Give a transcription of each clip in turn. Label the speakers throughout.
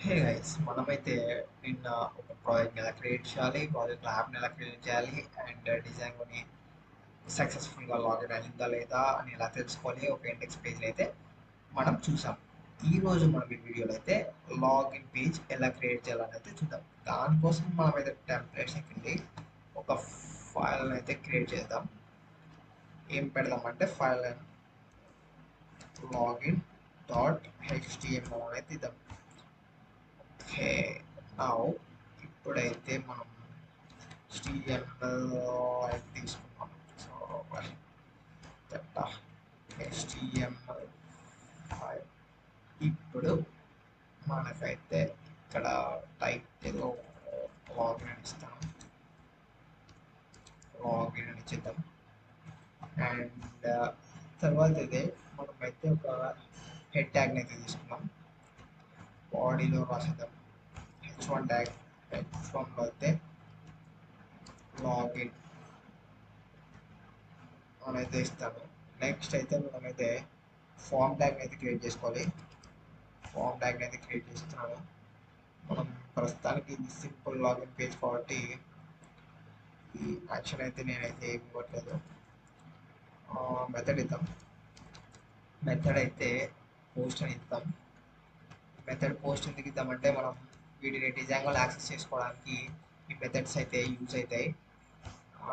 Speaker 1: Hey guys, మనమైతే నిన్న ఒక ప్రాజెక్ట్ ఎలా క్రియేట్ చేయాలి, ప్రాజెక్ట్ యాప్ని ఎలా క్రియేట్ చేయాలి అండ్ డిజైన్ని సక్సెస్ఫుల్గా లాగిన్ అయిందా లేదా అని ఎలా తెలుసుకోవాలి ఒక ఇండెక్స్ పేజ్ అయితే మనం చూసాం. ఈ రోజు మనం ఈ వీడియోలో అయితే లాగిన్ పేజ్ ఎలా క్రియేట్ చేయాలని అయితే చూద్దాం. దానికోసం మనమైతే టెంప్లెట్స్కి వెళ్ళి ఒక ఫైల్ అయితే క్రియేట్ చేద్దాం. ఏం పెడదామంటే ఫైల్ లాగిన్ డాట్ హెచ్టిఎంఎల్ అనేది ఇద్దాం. ఓకే, నౌ ఇప్పుడైతే మనం HTML అయితే తీసుకున్నాం. సో చెప్తా HTML ఫైల్. ఇప్పుడు మనకైతే ఇక్కడ టైటిల్ లాగిన్ అని ఇస్తాం, లాగిన్ అని ఇచ్చేద్దాం. అండ్ తర్వాత అయితే మనమైతే ఒక హెడ్ ట్యాగ్ని అయితే తీసుకున్నాం, బాడీలో రాసేద్దాం H1 ట్యాగ్. H1లో అయితే లాగిన్ అయితే ఇస్తాను. నెక్స్ట్ అయితే మనమైతే ఫామ్ ట్యాగ్ అయితే క్రియేట్ చేసుకోవాలి. ఫామ్ ట్యాగ్ అయితే క్రియేట్ చేస్తున్నాను. మనం ప్రస్తుతానికి ఇది సింపుల్ లాగిన్ పేజ్ కాబట్టి ఈ యాక్షన్ అయితే నేనైతే ఏమి ఇవ్వట్లేదు. మెథడ్ ఇద్దాం. మెథడ్ అయితే పోస్ట్ అని ఇద్దాం. మెథడ్ పోస్ట్ ఎందుకు ఇద్దామంటే మనం వీటిని డిజైన్లో యాక్సెస్ చేసుకోవడానికి ఈ మెథడ్స్ అయితే యూజ్ అవుతాయి.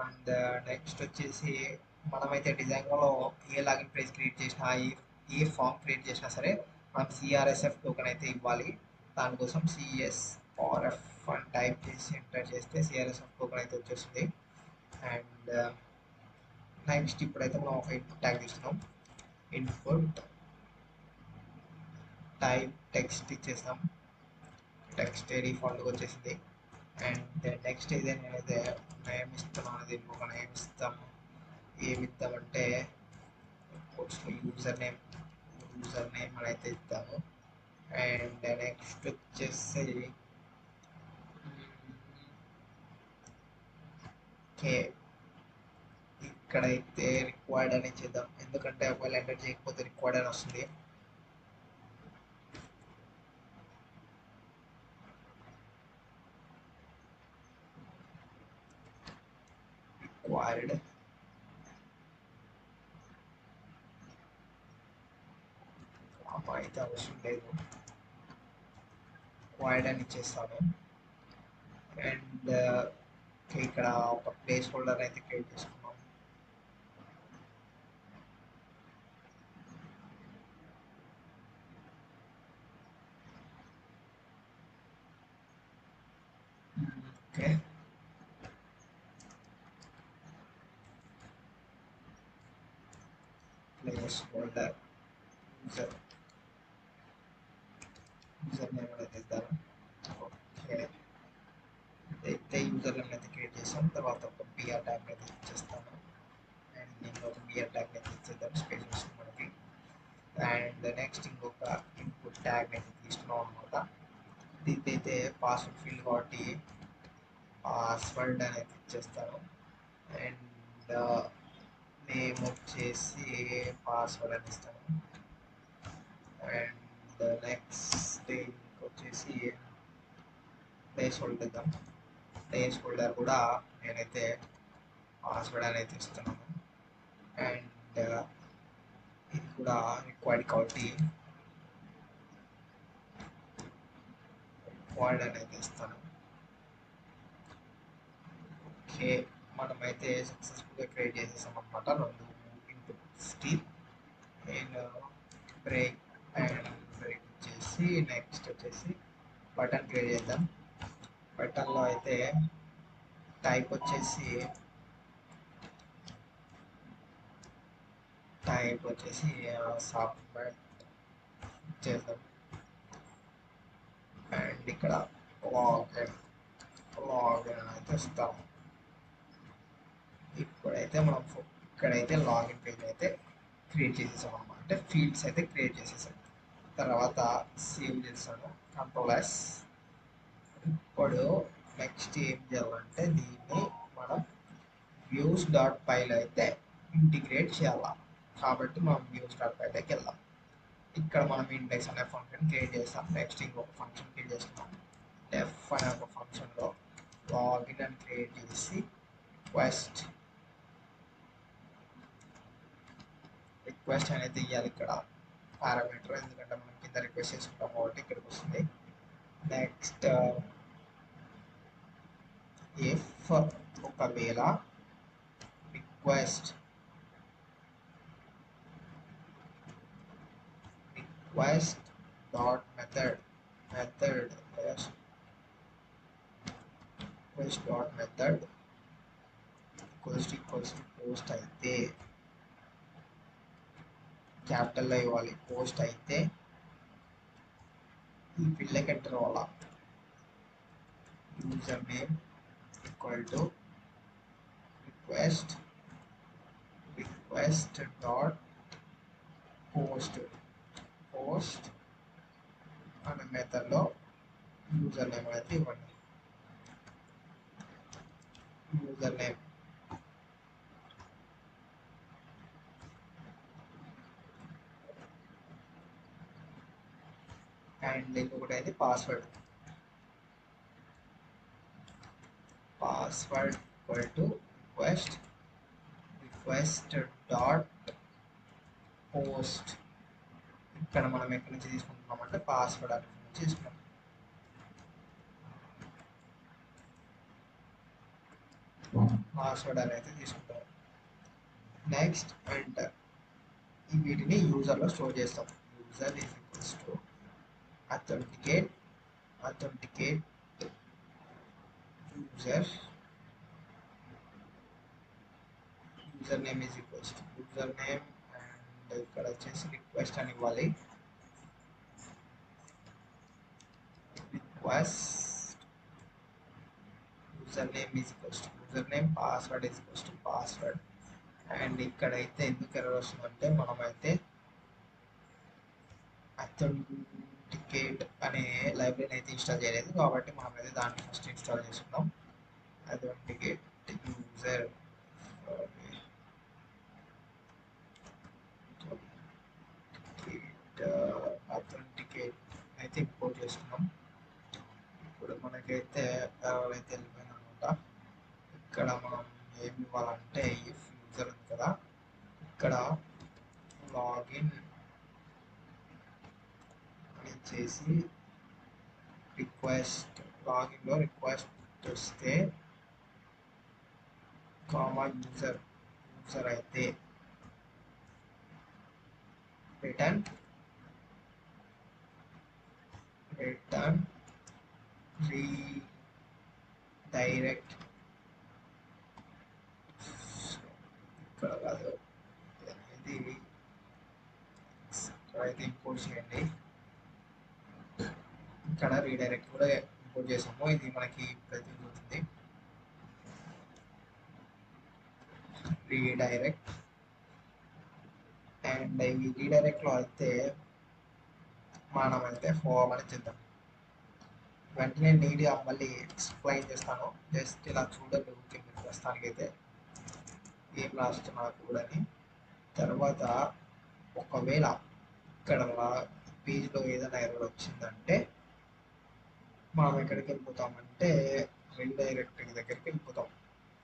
Speaker 1: అండ్ నెక్స్ట్ వచ్చేసి మనమైతే డిజైన్లో ఏ లాగిన్ పేజ్ క్రియేట్ చేసినా ఏ ఫామ్ క్రియేట్ చేసినా సరే మనం CRSF టోకెన్ అయితే ఇవ్వాలి. దానికోసం CSRF అని టైప్ చేసి ఎంటర్ చేస్తే CRSF టోకెన్ అయితే వచ్చేస్తుంది. అండ్ నెక్స్ట్ ఇప్పుడైతే మనం ఒక ఇన్పుట్ ట్యాగ్ ఇస్తున్నాం. ఇన్పుట్ టైప్ టెక్స్ట్ ఇచ్చేస్తాం. టెక్స్ట్ డిఫాల్ట్గా వచ్చేసింది. అండ్ నెక్స్ట్ అయితే నేనైతే నేమ్ ఇస్తున్నాను. దీనికి ఒక నేమ్ ఇస్తాము. ఏమి ఇద్దామంటే యూజర్ నేమ్ అని అయితే ఇద్దాము. అండ్ నెక్స్ట్ వచ్చేసి ఓకే, ఇక్కడైతే రిక్వైర్డ్ అని ఇచ్చేద్దాం. ఎందుకంటే ఒకవేళ ఎంటర్ చేయకపోతే రిక్వైర్డ్ అని వస్తుంది. రిక్వైర్డ్ అయితే అవసరం లేదు, రిక్వైర్డ్ అని ఇచ్చేస్తాను. అండ్ ఇక్కడ ఒక ప్లేస్ హోల్డర్ అయితే క్రియేట్ చేసుకున్నాం. Okay, place holder user name అయితే ఇద్దాం. ఓకే, అయితే యూజర్ నేమ్ అయితే క్రియేట్ చేసాం. తర్వాత ఒక బిఆర్ ట్యాగ్ అయితే ఇచ్చేస్తాను. అండ్ ఇంకొక బిఆర్ ట్యాగ్ అయితే ఇచ్చేద్దాం, స్పేస్ వస్తుంది మనకి. అండ్ నెక్స్ట్ ఇంకొక ఇన్పుట్ ట్యాగ్ అయితే తీసుకున్నాం అనమాట. దీనికి అయితే పాస్వర్డ్ ఫీల్డ్ కాబట్టి పాస్వర్డ్ అనేది ఇచ్చేస్తాను. అండ్ నేమ్ వచ్చేసి పాస్వర్డ్ అని ఇస్తాను. అండ్ నెక్స్ట్ వచ్చేసి ప్లేస్ హోల్డర్ ఇద్దాం. ప్లేస్ హోల్డర్ కూడా నేనైతే పాస్వర్డ్ అనేది ఇస్తున్నాను. అండ్ ఇది కూడా రిక్వైర్డ్ కాబట్టి రిక్వైర్డ్ అనేది ఇస్తాను. ఓకే, మనమైతే సక్సెస్ఫుల్గా క్రియేట్ చేసేసాం అనమాట. 2 ఇన్పుట్స్కి నేను బ్రేక్ వచ్చేసి నెక్స్ట్ వచ్చేసి బటన్ క్రియేట్ చేద్దాం. బటన్లో అయితే టైప్ వచ్చేసి సబ్మిట్ చేద్దాం. అండ్ ఇక్కడ లాగిన్ అయితే ఇస్తాము. ఇప్పుడైతే మనం ఇక్కడైతే లాగిన్ పేజ్ అయితే క్రియేట్ చేసేసాం అన్నమాట. అంటే ఫీల్డ్స్ అయితే క్రియేట్ చేసేసాం. తర్వాత సేవ్ చేస్తాను, Ctrl+S. ఇప్పుడు నెక్స్ట్ ఏం చేయాలంటే దీన్ని మనం views.py అయితే ఇంటిగ్రేట్ చేయాలి. కాబట్టి మనం views.py వెళ్దాం. ఇక్కడ మనం ఇండెక్స్ అనే ఫంక్షన్ క్రియేట్ చేస్తాం. నెక్స్ట్ ఇంకొక ఫంక్షన్ క్రియేట్ చేస్తున్నాం. డెఫ్ అనే ఒక ఫంక్షన్లో లాగిన్ అని క్రియేట్ చేసి రిక్వెస్ట్ అనేది ఇవ్వాలి ఇక్కడ పారామీటర్, ఎందుకంటే మనం కింద రిక్వెస్ట్ చేసుకుంటాం కాబట్టి ఇక్కడికి వస్తుంది. నెక్స్ట్ ఇఫ్ ఒకవేళ రిక్వెస్ట్ డాట్ మెథడ్ పోస్ట్ అయితే క్యాపిటల్లో ఇవ్వాలి. పోస్ట్ అయితే ఈ ఫీల్డ్కి ఎంటర్ అవ్వాలా. User name equal to request dot post అనే మెథడ్లో యూజర్ నేమ్ అయితే ఇవ్వండి. యూజర్ నేమ్ అండ్ ఇంకొకటి అయితే password equal to request dot post. ఇక్కడ మనం ఎక్కడి నుంచి తీసుకుంటున్నాం అంటే పాస్వర్డ్ అనే నుంచి తీసుకున్నాం. పాస్వర్డ్ అనేది తీసుకుంటాం. Next enter. ఈ వీటిని యూజర్లో స్టోర్ చేస్తాం. User is equals to authenticate user name is equals to username and ఇక్కడ వచ్చేసి రిక్వెస్ట్ అని ఇవ్వాలి. Request username is equals to username, password is equals to password. And ఇక్కడైతే ఎందుకు ఎర్రర్ వస్తుందంటే మనమైతే అథెంటికేట్ అనే లైబ్రరీ అయితే ఇన్స్టాల్ చేయలేదు కాబట్టి మనమైతే దాన్ని ఫస్ట్ ఇన్స్టాల్ చేసుకుందాం. అథెంటికేట్ యూజర్ అథెంటికేట్ అయితే ఇంపోర్ట్ చేసుకున్నాం. ఇప్పుడు మనకైతే అయితే వెళ్ళిపోయిందనమాట. ఇక్కడ మనం ఏమి ఇవ్వాలంటే ఇఫ్ యూజర్ ఉంది కదా, ఇక్కడ లాగిన్ చేసి లాగిన్లో రిక్వెస్ట్ వస్తే యూజర్ అయితే రిటర్న్ రీడైరెక్ట్. ఇక్కడ కాదు, ఇది అయితే ఇంపోర్ట్ చేయండి. ఇక్కడ రీడైరెక్ట్ కూడా ఇంపోర్ట్ చేసాము. ఇది మనకి ప్రతినిధి రీడైరెక్ట్. అండ్ ఈ రీడైరెక్ట్లో అయితే మనమైతే ఫామ్ అని చేద్దాం. వెంటనే నీట్గా మళ్ళీ ఎక్స్ప్లెయిన్ చేస్తాను. జస్ట్ ఇలా చూడండి ఊరికే మీరు ప్రస్తుతానికి అయితే ఏం రాస్తున్నా కూడాని. తర్వాత ఒకవేళ ఇక్కడ పేజ్లో ఏదైనా ఎర్రర్ వచ్చిందంటే మనం ఎక్కడికి వెళ్ళిపోతామంటే రీడైరెక్ట్ దగ్గరికి వెళ్ళిపోతాం.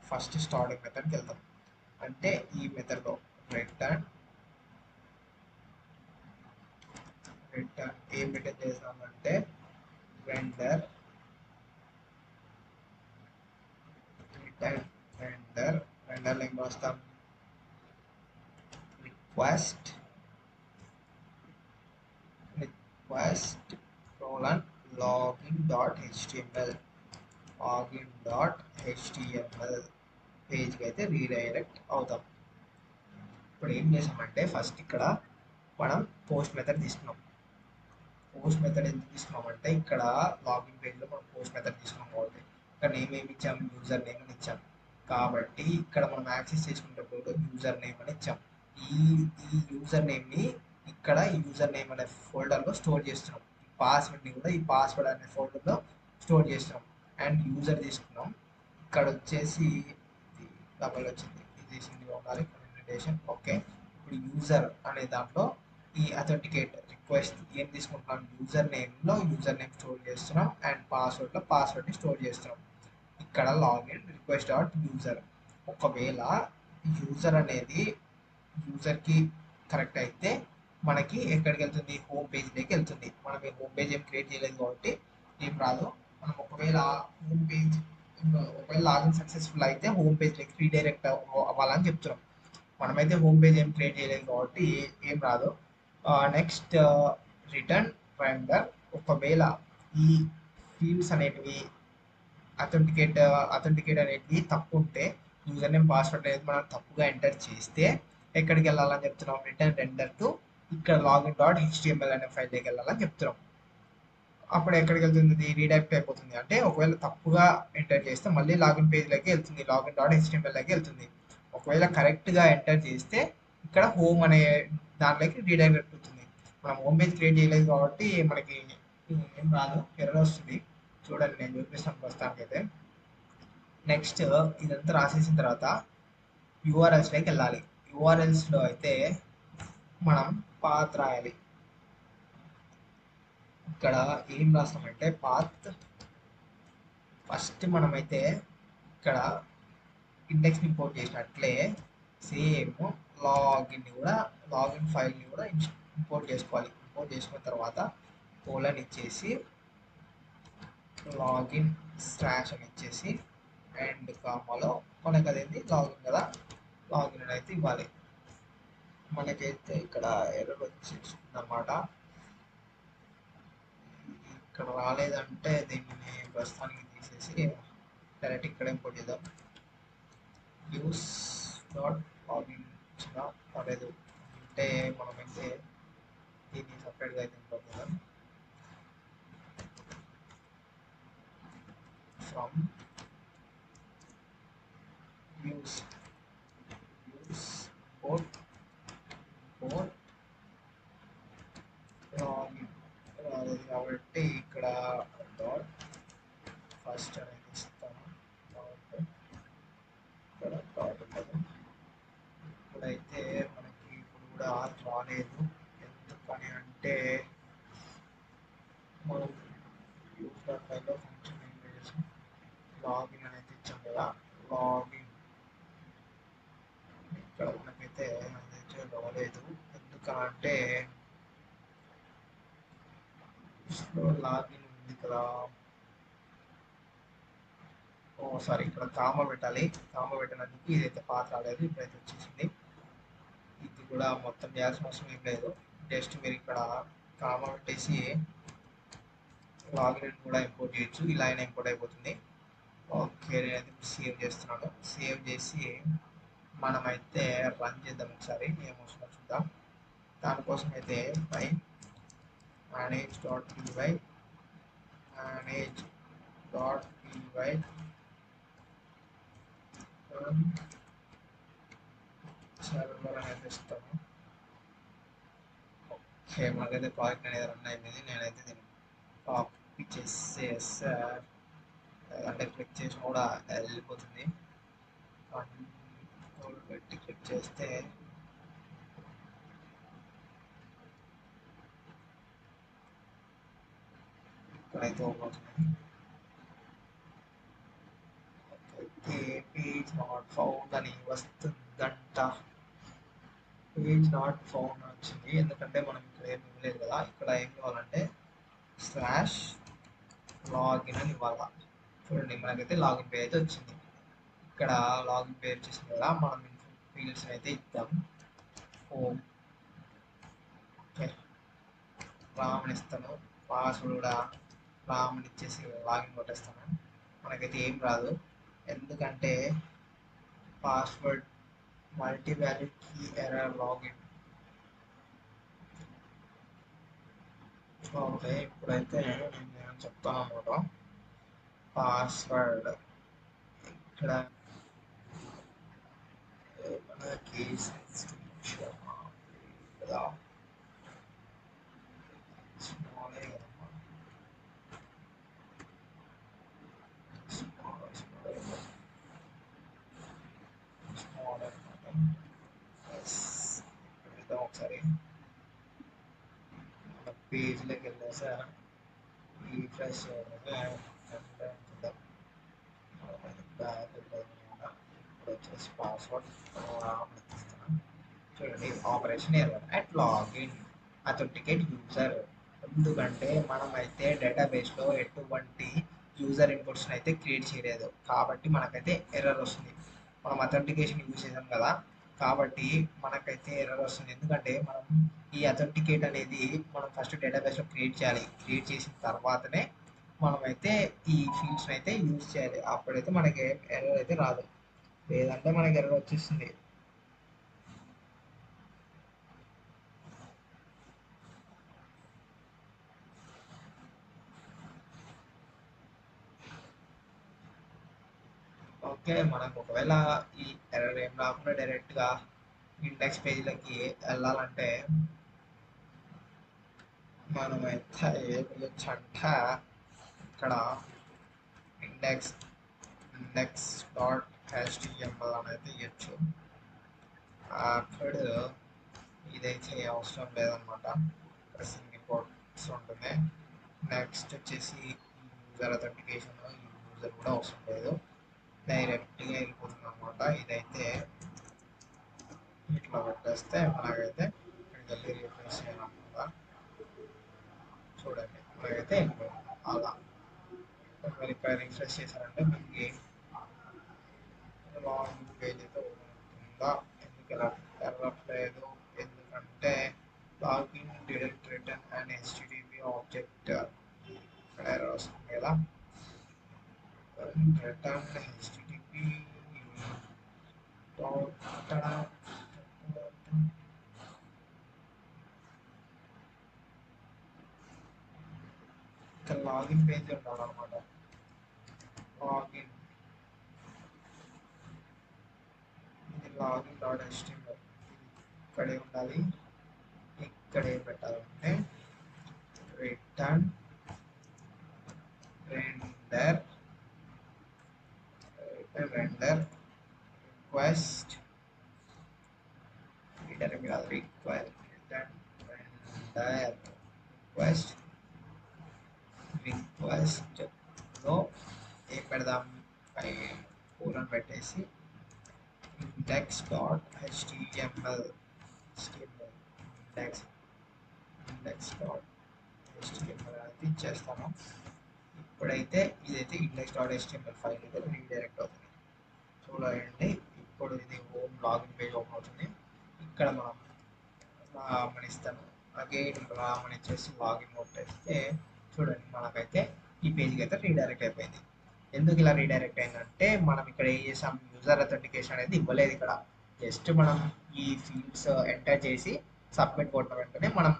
Speaker 1: ఫస్ట్ స్టార్టింగ్ మెథడ్కి వెళ్తాం. అంటే ఈ మెథడ్లో రిటర్న్ ఏం రిటర్న్ చేస్తామంటే వెండర్ ఏం రాస్తాం, రిక్వెస్ట్ login.html పేజ్కి అయితే రీడైరెక్ట్ అవుతాం. ఇప్పుడు ఏం చేసామంటే ఫస్ట్ ఇక్కడ మనం పోస్ట్ మెథడ్ తీసుకున్నాం. పోస్ట్ మెథడ్ ఎందుకు తీసుకున్నామంటే ఇక్కడ లాగిన్ పేజ్లో మనం పోస్ట్ మెథడ్ తీసుకున్నాం కాబట్టి ఇక్కడ నేమ్ ఏమి ఇచ్చాం, యూజర్ నేమ్ అని ఇచ్చాం. కాబట్టి ఇక్కడ మనం యాక్సెస్ చేసుకునేటప్పుడు యూజర్ నేమ్ అని ఇచ్చాం. ఈ యూజర్ నేమ్ని ఇక్కడ యూజర్ నేమ్ అనే ఫోల్డర్లో స్టోర్ చేస్తున్నాం. పాస్వర్డ్ని కూడా ఈ పాస్వర్డ్ అనే ఫోల్డర్లో స్టోర్ చేస్తున్నాం. అండ్ యూజర్ తీసుకున్నాం. ఇక్కడ వచ్చేసి డబల్ వచ్చింది, ఇది సింగిల్ ఉండాలి. ఓకే, ఇప్పుడు యూజర్ అనే దాంట్లో ఈ అథెంటికేట్ రిక్వెస్ట్ ఏం తీసుకుంటున్నాం, యూజర్ నేమ్లో యూజర్ నేమ్ స్టోర్ చేస్తున్నాం అండ్ పాస్వర్డ్లో పాస్వర్డ్ని స్టోర్ చేస్తున్నాం. ఇక్కడ లాగిన్ రిక్వెస్ట్ డాట్ యూజర్. ఒకవేళ యూజర్ అనేది యూజర్కి కరెక్ట్ అయితే మనకి ఎక్కడికి వెళ్తుంది, హోమ్ పేజ్లోకి వెళ్తుంది. మనం ఈ హోమ్ పేజ్ ఏం క్రియేట్ చేయలేదు కాబట్టి ఏం రాదు. మనం ఒకవేళ హోమ్ పేజ్ ఒకవేళ లాగిన్ సక్సెస్ఫుల్ అయితే హోమ్ పేజ్లోకి రీడైరెక్ట్ అవ్వాలని చెప్తున్నాం. మనమైతే హోమ్ పేజ్ ఏం క్రియేట్ చేయలేదు కాబట్టి ఏం రాదు. Next return vendor. ఒకవేళ ఈ ఫీల్డ్స్ అనేటివి అథెంటికేట్ అనేది తప్పు ఉంటే, యూజర్ నేమ్ పాస్వర్డ్ అనేది మనం తప్పుగా ఎంటర్ చేస్తే ఎక్కడికి వెళ్ళాలని చెప్తున్నాం, రిటర్న్ రెండర్ టు ఇక్కడ లాగిన్ డాట్ హెచ్టిఎంఎల్ అనే ఫైల్ దగ్గరికి వెళ్ళాలని చెప్తున్నాం. అప్పుడు ఎక్కడికి వెళ్తుంది, రీడైరెక్ట్ అయిపోతుంది. అంటే ఒకవేళ తప్పుగా ఎంటర్ చేస్తే మళ్ళీ లాగిన్ పేజ్లోకి వెళ్తుంది, లాగిన్ డాట్ హెచ్టిఎంఎల్లోకి వెళ్తుంది. ఒకవేళ కరెక్ట్గా ఎంటర్ చేస్తే ఇక్కడ హోమ్ అనే దాంట్లోకి రీడైరెక్ట్ అవుతుంది. మనం హోమ్ పేజ్ క్రియేట్ చేయలేదు కాబట్టి మనకి ఏం రాదు, ఎర్రర్ వస్తుంది. చూడండి నేను చూపిస్తాను ప్రస్తుతానికి అయితే. నెక్స్ట్ ఇదంతా రాసేసిన తర్వాత యూఆర్ఎల్స్లోకి వెళ్ళాలి. యూఆర్ఎల్స్లో అయితే మనం పాత్ రాయాలి. ఇక్కడ ఏం రాస్తామంటే పాత్ ఫస్ట్ మనమైతే ఇక్కడ ఇండెక్స్ని ఇంపోర్ట్ చేసినట్లే సేమ్ లాగిన్ ఫైల్ని కూడా ఇంపోర్ట్ చేసుకోవాలి. ఇంపోర్ట్ చేసుకున్న తర్వాత కోలన్ ఇచ్చేసి లాగిన్ స్లాష్ అని ఇచ్చేసి అండ్ కామాలో మనకు అదేంటి లాగిన్ కదా, లాగిన్ అయితే ఇవ్వాలి. మనకైతే ఇక్కడ ఎర్రర్ వచ్చేస్తుంది అన్నమాట. ఇక్కడ రాలేదంటే దీన్ని ప్రస్తుతానికి తీసేసి డైరెక్ట్ ఇక్కడ ఇంపోర్ట్ చేద్దాం. యూస్ డాట్ లాగిన్ రాలేదు అంటే మనమైతే దీన్ని సపరేట్గా అయితే ఇంపోర్ట్ చేద్దాం. ఫ్రమ్ యూస్ పోర్ట్ లాగిన్ రాలేదు కాబట్టి ఇక్కడ డాట్ ఫస్ట్ అనేది ఇస్తాను. ఇక్కడ డాట్ ఉండదు. ఇప్పుడైతే మనకి ఇప్పుడు కూడా రాలేదు. ఎందుకని అంటే మనం యూస్ డాట్ ఫైల్లో ఫంక్షన్ ఏం చేసి లాగిన్ అనేది ఇచ్చాం కదా, లాగిన్ ఇక్కడ మనకైతే అదైతే రాలేదు. ఎందుకంటే లాగిన్ ఉంది కదా, సారీ ఇక్కడ కామ పెట్టాలి. కామ పెట్టినందుకు ఇదైతే పాత రాలేదు, ఇప్పుడైతే వచ్చేసింది. ఇది కూడా మొత్తం చేయాల్సిన అవసరం ఏం లేదు, జస్ట్ మీరు ఇక్కడ కామ పెట్టేసి లాగిన్ కూడా ఇంపోర్ట్ చేయొచ్చు. ఇలా అయినా ఇంపోర్ట్ అయిపోతుంది. ఓకే నేనైతే సేవ్ చేస్తున్నాను. సేవ్ చేసి మనమైతే రన్ చేద్దాం ఒకసారి, ఏమొస్తుందో చూద్దాం. దానికోసం అయితే పై మేనేజ్ డాట్ పీవై సర్వర్ అనేది ఇస్తాము. ఓకే మనకైతే ప్రాజెక్ట్ అనేది రన్ అయిపోయింది. నేనైతే దీన్ని కాపీ చేసేసా అంటే క్లిక్ చేసి కూడా వెళ్ళిపోతుంది. పెట్టి క్లిక్ చేస్తే ఇక్కడైతే ఓపెన్ అవుతుంది. పేజ్ నాట్ ఫౌండ్ అని వస్తుందంట. పేజ్ నాట్ ఫౌండ్ వచ్చింది ఎందుకంటే మనం ఇక్కడ ఏమి ఇవ్వలేదు కదా. ఇక్కడ ఏం కావాలంటే స్లాష్ లాగిన్ అని ఇవ్వాలా. చూడండి మనకైతే లాగిన్ పేజ్ అయితే వచ్చింది. ఇక్కడ లాగిన్ పేజ్ వచ్చేసింది కదా, మనం ఫీల్డ్స్ అయితే ఇద్దాం. హోమ్ ఓకే రామని ఇస్తాను, పాస్వర్డ్ కూడా రామని ఇచ్చేసి లాగిన్ కొట్టేస్తాను. మనకైతే ఏం రాదు ఎందుకంటే password multi value key error login. Okay ఇప్పుడైతే నేను చెప్తాను అనమాట. పాస్వర్డ్ ఇక్కడ మనకి కదా స్మాల్ ఒకసారి పేజ్లోకి వెళ్ళేసా రీఫ్రెష్ బ్యాక్ ఇప్పుడు వచ్చేసి పాస్వర్డ్ చూడండి operation error at login authenticate user. ఎందుకంటే మనమైతే డేటాబేస్లో ఎటువంటి యూజర్ ఇన్పుట్స్ అయితే క్రియేట్ చేయలేదు కాబట్టి మనకైతే ఎర్రర్ వస్తుంది. మనం అథెంటికేషన్ యూజ్ చేసాం కదా కాబట్టి మనకైతే ఎర్రర్ వస్తుంది. ఎందుకంటే మనం ఈ అథెంటికేట్ అనేది మనం ఫస్ట్ డేటాబేస్లో క్రియేట్ చేయాలి. క్రియేట్ చేసిన తర్వాతనే మనమైతే ఈ ఫీల్డ్స్ అయితే యూజ్ చేయాలి. అప్పుడైతే మనకి ఎర్రర్ అయితే రాదు, లేదంటే మనకి ఎర్రర్ వచ్చేస్తుంది. ఓకే, మనకు ఒకవేళ ఈ ఎర్రర్ ఏం రాకుండా డైరెక్ట్గా ఇండెక్స్ పేజ్లకి వెళ్ళాలంటే మనమైతే ఏం చేయొచ్చు అంటే ఇక్కడ ఇండెక్స్ డాట్ HTML అనేది ఇవ్వచ్చు. అక్కడ ఇదైతే అవసరం లేదనమాట, సింగిల్ కోట్స్ ఉంటుంది. నెక్స్ట్ వచ్చేసి యూజర్ అథెంటికేషన్, యూజర్ కూడా అవసరం లేదు, డైరెక్ట్గా వెళ్ళిపోతుంది అనమాట. ఇదైతే ఇట్లా పెట్టేస్తే మనకైతే ఇక్కడికి వెళ్ళి రిఫ్రెష్ చేయాలన్నమాట. చూడండి మనకైతే వెళ్ళిపోయింది. అలా మీరు ఇక్కడ రిఫ్రెష్ చేశారంటే మీకు లాగిన్ పేజ్ అయితే ఓపెన్ అవుతుందా. ఎందుకు ఇలా ఎర్రట్లేదు ఎందుకంటే login deduct return and HTTP object ఇక్కడ ఎర్రర్ వస్తుంది కదా. రిటర్న్ HTTP ఇక్కడ లాగిన్ పేజ్ ఉండాలన్నమాట. లాగిన్ లాగిన్ డాట్ HTML ఇక్కడే ఉండాలి. ఇక్కడే పెట్టాలంటే రిటర్న్ రెండర్ రిక్వెస్ట్ రిటర్న్ కాదు రిటర్న్ రెండర్ రిక్వెస్ట్లో ఏం పెడదాం, కోలన్ పెట్టేసి index dot HTML index dot HTML అనేది ఇచ్చేస్తాను. ఇప్పుడైతే ఇదైతే ఇండెక్స్ డాట్ HTML ఫైల్ అయితే రీడైరెక్ట్ అవుతుంది. చూడండి ఇప్పుడు ఇది హోమ్ లాగిన్ పేజ్ ఓపెన్ అవుతుంది. ఇక్కడ మనం రామనిస్తాను, అగైన్ రామనిచ్చేసి లాగిన్ కొట్టేస్తే చూడండి మనకైతే ఈ పేజ్కి అయితే రీడైరెక్ట్ అయిపోయింది. ఎందుకు ఇలా రీడైరెక్ట్ అయిందంటే మనం ఇక్కడ ఏం చేసాం, యూజర్ అథెంటికేషన్ అనేది ఇవ్వలేదు. ఇక్కడ జస్ట్ మనం ఈ ఫీల్డ్స్ ఎంటర్ చేసి సబ్మిట్ కొట్టిన వెంటనే మనం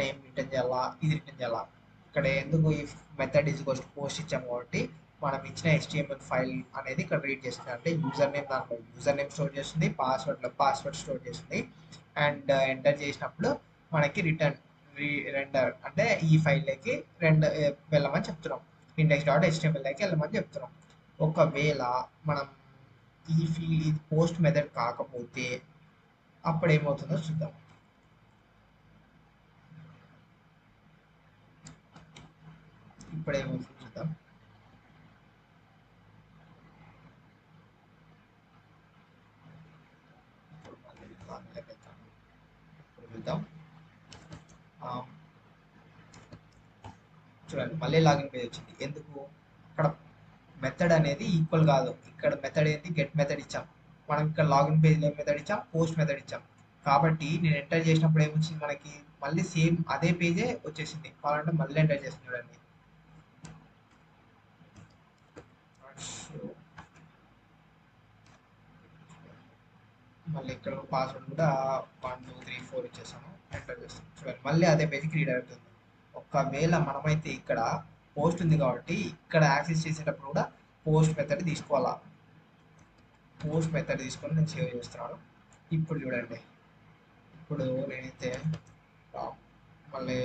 Speaker 1: ఏం రిటర్న్ చేయాలా, ఇది రిటర్న్ చేయాలా. ఇక్కడ ఎందుకు ఈ method is equals to post ఇచ్చాము కాబట్టి మనం ఇచ్చిన HTML ఫైల్ అనేది ఇక్కడ రీడ్ చేస్తుంది. అంటే యూజర్ నేమ్ దాంట్లో యూజర్ నేమ్ స్టోర్ చేస్తుంది, పాస్వర్డ్ స్టోర్ చేస్తుంది. అండ్ ఎంటర్ చేసినప్పుడు మనకి రెండర్ అంటే ఈ ఫైల్లోకి వెళ్ళమని చెప్తున్నాం, ఇండెక్స్ డాట్ HTMLలోకి వెళ్ళమని చెప్తున్నాం. ఒకవేళ మనం ఇది పోస్ట్ మెథడ్ కాకపోతే అప్పుడు ఏమవుతుందో చూద్దాం. ఇప్పుడు ఏమవుతుందో చూద్దాం. చూద్దాం. చూడండి మళ్ళీ లాగిన్ పేజ్ వచ్చింది. ఎందుకు, అక్కడ మెథడ్ అనేది ఈక్వల్ కాదు. ఇక్కడ మెథడ్ ఏంటి, గెట్ మెథడ్ ఇచ్చాం. మనం ఇక్కడ లాగిన్ పేజ్లో మెథడ్ ఇచ్చాం, పోస్ట్ మెథడ్ ఇచ్చాం. కాబట్టి నేను ఎంటర్ చేసినప్పుడు ఏమొచ్చింది, మనకి మళ్ళీ సేమ్ అదే పేజే వచ్చేసింది. కావాలంటే మళ్ళీ ఎంటర్ చేస్తుంది చూడండి. మళ్ళీ ఇక్కడ పాస్వర్డ్ కూడా 1 2 3 4 ఇచ్చేసాను, ఎంటర్ చేస్తాను. చూడండి మళ్ళీ అదే పేజ్కి రీడైరెక్ట్ అవుతుంది. ఒకవేళ మనమైతే ఇక్కడ పోస్ట్ ఉంది కాబట్టి ఇక్కడ యాక్సెస్ చేసేటప్పుడు కూడా పోస్ట్ మెథడ్ తీసుకోవాలా. పోస్ట్ మెథడ్ తీసుకొని నేను సేవ్ చేస్తున్నాను. ఇప్పుడు చూడండి, ఇప్పుడు నేనైతే మళ్ళీ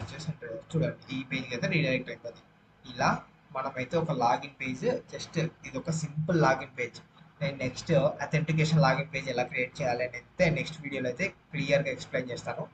Speaker 1: వచ్చేసి చూడండి ఈ పేజ్కి అయితే రీడైరెక్ట్ అవుతుంది. ఇలా మనమైతే ఒక లాగిన్ పేజ్, జస్ట్ ఇది ఒక సింపుల్ లాగిన్ పేజ్. నేను నెక్స్ట్ అథెంటికేషన్ లాగిన్ పేజ్ ఎలా క్రియేట్ చేయాలి అని అయితే నెక్స్ట్ వీడియోలో అయితే క్లియర్గా ఎక్స్ప్లెయిన్ చేస్తాను.